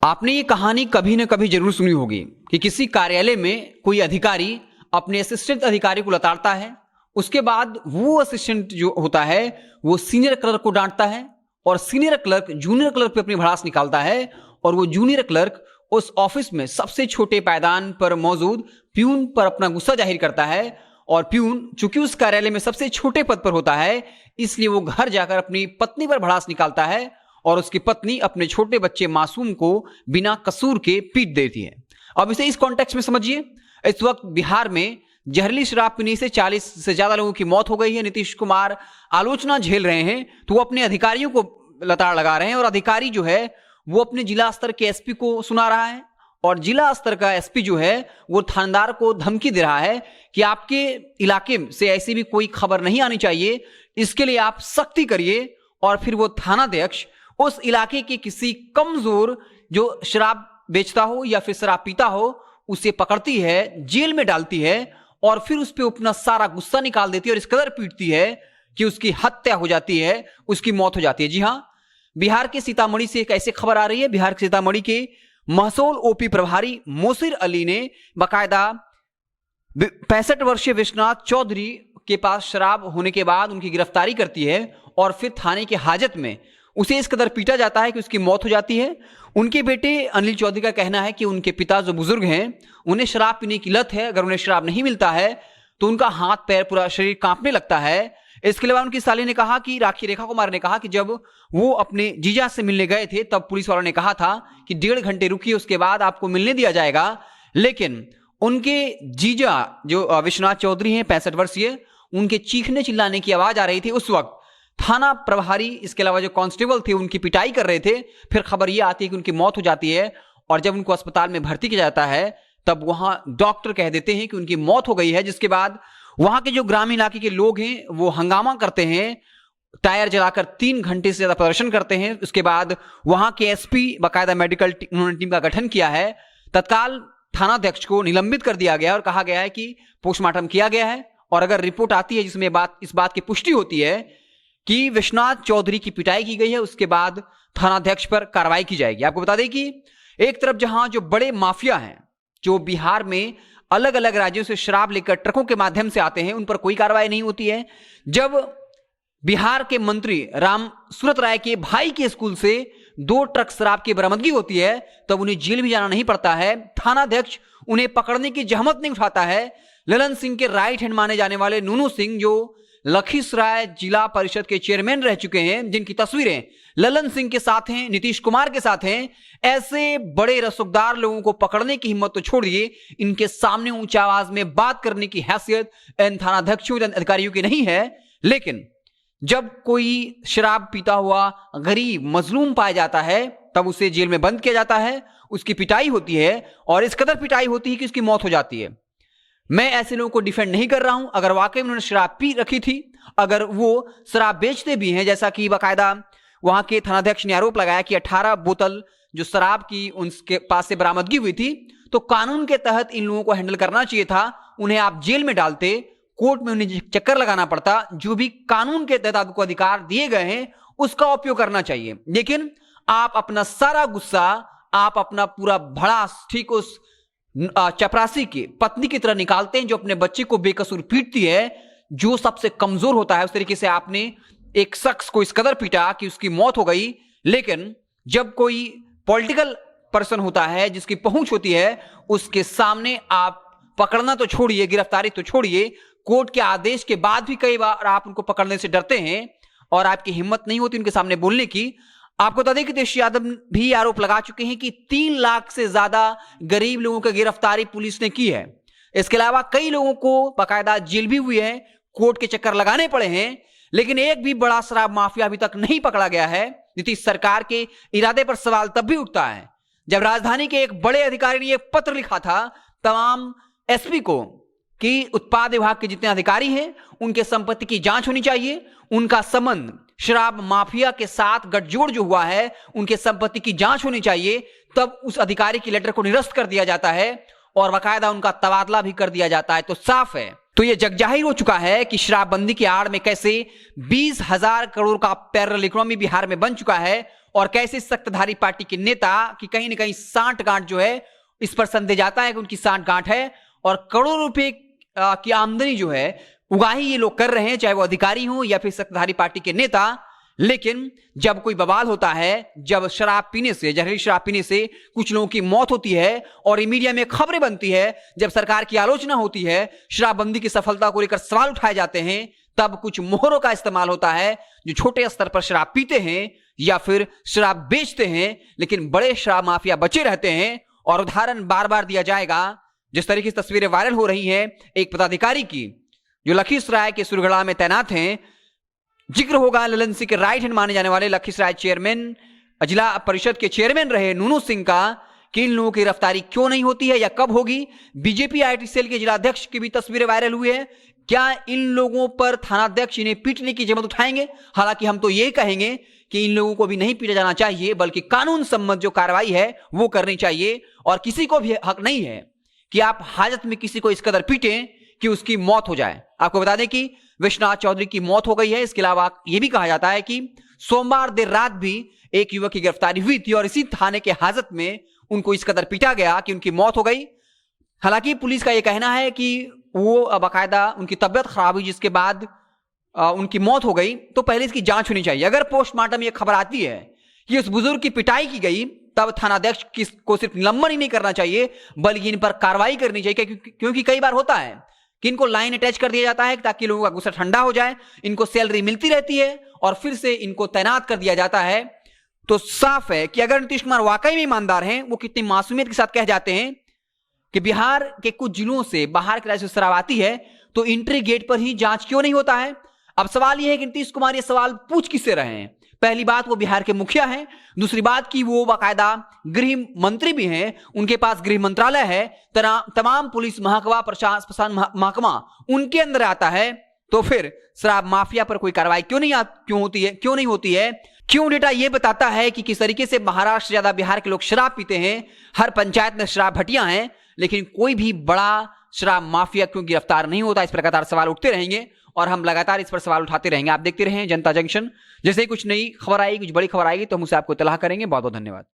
आपने ये कहानी कभी ना कभी जरूर सुनी होगी कि किसी कार्यालय में कोई अधिकारी अपने असिस्टेंट अधिकारी को लताड़ता है। उसके बाद वो असिस्टेंट जो होता है वो सीनियर क्लर्क को डांटता है और सीनियर क्लर्क जूनियर क्लर्क पे अपनी भड़ास निकालता है और वो जूनियर क्लर्क उस ऑफिस में सबसे छोटे पायदान पर मौजूद प्यून पर अपना गुस्सा जाहिर करता है। और प्यून चूंकि उस कार्यालय में सबसे छोटे पद पर होता है इसलिए वो घर जाकर अपनी पत्नी पर भड़ास निकालता है और उसकी पत्नी अपने छोटे बच्चे मासूम को बिना कसूर के पीट देती है। अब इसे इस कॉन्टेक्स्ट में समझिए। इस वक्त बिहार में जहरीली शराब पीने से 40 से ज्यादा लोगों की मौत हो गई है। नीतीश कुमार आलोचना झेल रहे हैं तो वो अपने अधिकारियों को लताड़ लगा रहे हैं और अधिकारी जो है वो अपने जिला स्तर के एसपी को सुना रहा है और जिला स्तर का एसपी जो है वो थानेदार को धमकी दे रहा है कि आपके इलाके से ऐसी भी कोई खबर नहीं आनी चाहिए, इसके लिए आप सख्ती करिए। और फिर वो थानाध्यक्ष उस इलाके के किसी कमजोर जो शराब बेचता हो या फिर शराब पीता हो उसे पकड़ती है, जेल में डालती है और फिर उस पर अपना सारा गुस्सा निकाल देती है और इस कदर पीटती है कि उसकी हत्या हो जाती है, उसकी मौत हो जाती है। जी हां, बिहार के सीतामढ़ी से एक ऐसी खबर आ रही है। बिहार के सीतामढ़ी के महसूल ओपी प्रभारी मोसिर अली ने बाकायदा 65 वर्षीय विश्वनाथ चौधरी के पास शराब होने के बाद उनकी गिरफ्तारी करती है और फिर थाने के हाजत में उसे इस कदर पीटा जाता है कि उसकी मौत हो जाती है। उनके बेटे अनिल चौधरी का कहना है कि उनके पिता जो बुजुर्ग हैं उन्हें शराब पीने की लत है, अगर उन्हें शराब नहीं मिलता है तो उनका हाथ पैर पूरा शरीर कांपने लगता है। इसके अलावा उनकी साली ने कहा कि राखी रेखा कुमार ने कहा कि जब वो अपने जीजा से मिलने गए थे तब पुलिस वालों ने कहा था कि 1.5 घंटे रुकिए उसके बाद आपको मिलने दिया जाएगा, लेकिन उनके जीजा जो विश्वनाथ चौधरी हैं 65 वर्षीय, उनके चीखने चिल्लाने की आवाज आ रही थी। उस वक्त थाना प्रभारी इसके अलावा जो कांस्टेबल थे उनकी पिटाई कर रहे थे। फिर खबर यह आती है कि उनकी मौत हो जाती है और जब उनको अस्पताल में भर्ती किया जाता है तब वहां डॉक्टर कह देते हैं कि उनकी मौत हो गई है। जिसके बाद वहां के जो ग्रामीण इलाके के लोग हैं वो हंगामा करते हैं, टायर जलाकर 3 घंटे से ज्यादा प्रदर्शन करते हैं। उसके बाद वहां के एसपी बाकायदा मेडिकल टीम का गठन किया है। तत्काल थानाध्यक्ष को निलंबित कर दिया गया और कहा गया है कि पोस्टमार्टम किया गया है और अगर रिपोर्ट आती है जिसमें इस बात की पुष्टि होती है कि विश्वनाथ चौधरी की पिटाई की गई है उसके बाद थानाध्यक्ष पर कार्रवाई की जाएगी। आपको बता दें कि एक तरफ जहां जो बड़े माफिया हैं जो बिहार में अलग अलग राज्यों से शराब लेकर ट्रकों के माध्यम से आते हैं उन पर कोई कार्रवाई नहीं होती है। जब बिहार के मंत्री राम सूरत राय के भाई के स्कूल से 2 ट्रक शराब की बरामदगी होती है तब उन्हें जेल भी जाना नहीं पड़ता है। थानाध्यक्ष उन्हें पकड़ने की जहमत नहीं उठाता है। ललन सिंह के राइट हैंड माने जाने वाले नूनू सिंह जो लखीसराय जिला परिषद के चेयरमैन रह चुके हैं, जिनकी तस्वीरें ललन सिंह के साथ हैं, नीतीश कुमार के साथ हैं, ऐसे बड़े रसूखदार लोगों को पकड़ने की हिम्मत तो छोड़िए, इनके सामने ऊंची आवाज में बात करने की हैसियत इन थानाध्यक्षों अधिकारियों की नहीं है। लेकिन जब कोई शराब पीता हुआ गरीब मजलूम पाया जाता है तब उसे जेल में बंद किया जाता है, उसकी पिटाई होती है और इस कदर पिटाई होती है कि उसकी मौत हो जाती है। मैं ऐसे लोगों को डिफेंड नहीं कर रहा हूं। अगर वाकई में उन्होंने शराब पी रखी थी, अगर वो शराब बेचते भी हैं, जैसा कि बाकायदा वहां के थानाध्यक्ष ने आरोप लगाया कि 18 बोतल जो शराब की उनके पास से बरामदगी हुई थी, तो कानून के तहत इन लोगों को हैंडल करना चाहिए था। उन्हें आप जेल में डालते, कोर्ट में उन्हें चक्कर लगाना पड़ता। जो भी कानून के तहत आपको अधिकार दिए गए हैं उसका उपयोग करना चाहिए। लेकिन आप अपना सारा गुस्सा, आप अपना पूरा भड़ास ठीक उस चपरासी की पत्नी की तरह निकालते हैं जो अपने बच्चे को बेकसूर पीटती है, जो सबसे कमजोर होता है। उस तरीके से आपने एक शख्स को इस कदर पीटा कि उसकी मौत हो गई। लेकिन जब कोई पॉलिटिकल पर्सन होता है जिसकी पहुंच होती है उसके सामने आप पकड़ना तो छोड़िए, गिरफ्तारी तो छोड़िए, कोर्ट के आदेश के बाद भी कई बार आप उनको पकड़ने से डरते हैं और आपकी हिम्मत नहीं होती उनके सामने बोलने की। आपको बता दें कि तेजस्वी यादव भी आरोप लगा चुके हैं कि 3 लाख से ज्यादा गरीब लोगों की गिरफ्तारी पुलिस ने की है। इसके अलावा कई लोगों को बाकायदा जेल भी हुई है, कोर्ट के चक्कर लगाने पड़े हैं, लेकिन एक भी बड़ा शराब माफिया अभी तक नहीं पकड़ा गया है। नीतीश सरकार के इरादे पर सवाल तब भी उठता है जब राजधानी के एक बड़े अधिकारी ने यह पत्र लिखा था तमाम एसपी को कि उत्पाद विभाग के जितने अधिकारी हैं उनके संपत्ति की जांच होनी चाहिए, उनका संबंध शराब माफिया के साथ गठजोड़ जो हुआ है उनके संपत्ति की जांच होनी चाहिए। तब उस अधिकारी की लेटर को निरस्त कर दिया जाता है और बाकायदा उनका तबादला भी कर दिया जाता है। तो साफ है, तो यह जगजाहिर हो चुका है कि शराबबंदी की आड़ में कैसे 20,000 करोड़ का पैरेलल इकोनॉमी बिहार में बन चुका है और कैसे सत्ताधारी पार्टी के नेता की कहीं ना कहीं सांठगांठ जो है, इस पर संदेह जाता है कि उनकी सांठगांठ है और करोड़ों रुपए की आमदनी जो है उगाही ये लोग कर रहे हैं, चाहे वो अधिकारी हो या फिर सत्ताधारी पार्टी के नेता। लेकिन जब कोई बवाल होता है, जब शराब पीने से, जहरीली शराब पीने से कुछ लोगों की मौत होती है और मीडिया में खबरें बनती है, जब सरकार की आलोचना होती है, शराबबंदी की सफलता को लेकर सवाल उठाए जाते हैं, तब कुछ मोहरों का इस्तेमाल होता है जो छोटे स्तर पर शराब पीते हैं या फिर शराब बेचते हैं, लेकिन बड़े शराब माफिया बचे रहते हैं। और उदाहरण बार बार दिया जाएगा। जिस तरीके से तस्वीरें वायरल हो रही हैं एक पदाधिकारी की जो लखीसराय के सुरगड़ा में तैनात हैं, जिक्र होगा ललन सिंह के राइट हैंड माने जाने वाले लखीसराय चेयरमैन, जिला परिषद के चेयरमैन रहे नूनू सिंह का, कि इन लोगों की गिरफ्तारी क्यों नहीं होती है या कब होगी। बीजेपी आईटी सेल के जिलाध्यक्ष की भी तस्वीरें वायरल हुई है। क्या इन लोगों पर थानाध्यक्ष इन्हें पीटने की जहमत उठाएंगे? हालांकि हम तो ये कहेंगे कि इन लोगों को भी नहीं पीटा जाना चाहिए, बल्कि कानून सम्मत जो कार्रवाई है वो करनी चाहिए। और किसी को भी हक नहीं है कि आप हाजत में किसी को इस कदर पीटें कि उसकी मौत हो जाए। आपको बता दें कि विश्वनाथ चौधरी की मौत हो गई है। इसके अलावा यह भी कहा जाता है कि सोमवार देर रात भी एक युवक की गिरफ्तारी हुई थी और इसी थाने के हाजत में उनको इस कदर पीटा गया कि उनकी मौत हो गई। हालांकि पुलिस का यह कहना है कि वो बाकायदा उनकी तबियत खराब हुई जिसके बाद उनकी मौत हो गई, तो पहले इसकी जांच होनी चाहिए। अगर पोस्टमार्टम ये खबर आती है कि उस बुजुर्ग की पिटाई की गई, तब थानाध्यक्ष को सिर्फ निलंबन ही नहीं करना चाहिए बल्कि इन पर कार्रवाई करनी चाहिए। क्योंकि कई बार होता है कि इनको लाइन अटैच कर दिया जाता है ताकि लोगों का गुस्सा ठंडा हो जाए, इनको सैलरी मिलती रहती है और फिर से इनको तैनात कर दिया जाता है। तो साफ है कि अगर नीतीश कुमार वाकई में ईमानदार हैं, वो कितनी मासूमियत के साथ कह जाते हैं कि बिहार के कुछ जिलों से बाहर के राज्य से शराब आती है तो एंट्री गेट पर ही जांच क्यों नहीं होता है। अब सवाल यह है कि नीतीश कुमार ये सवाल पूछ किससे रहे हैं। पहली बात, वो बिहार के मुखिया हैं। दूसरी बात कि वो बाकायदा गृह मंत्री भी हैं, उनके पास गृह मंत्रालय है, तमाम पुलिस महकमा, प्रशासन महकमा उनके अंदर आता है। तो फिर शराब माफिया पर कोई कार्रवाई क्यों नहीं होती है? क्यों डेटा यह बताता है कि किस तरीके से महाराष्ट्र ज्यादा बिहार के लोग शराब पीते हैं, हर पंचायत में शराब भट्टियां हैं, लेकिन कोई भी बड़ा शराब माफिया क्यों गिरफ्तार नहीं होता? इस पर लगातार सवाल उठते रहेंगे और हम लगातार इस पर सवाल उठाते रहेंगे। आप देखते रहें जनता जंक्शन। जैसे ही कुछ नई खबर आएगी, कुछ बड़ी खबर आएगी तो हम उसे आपको इत्तला करेंगे। बहुत बहुत धन्यवाद।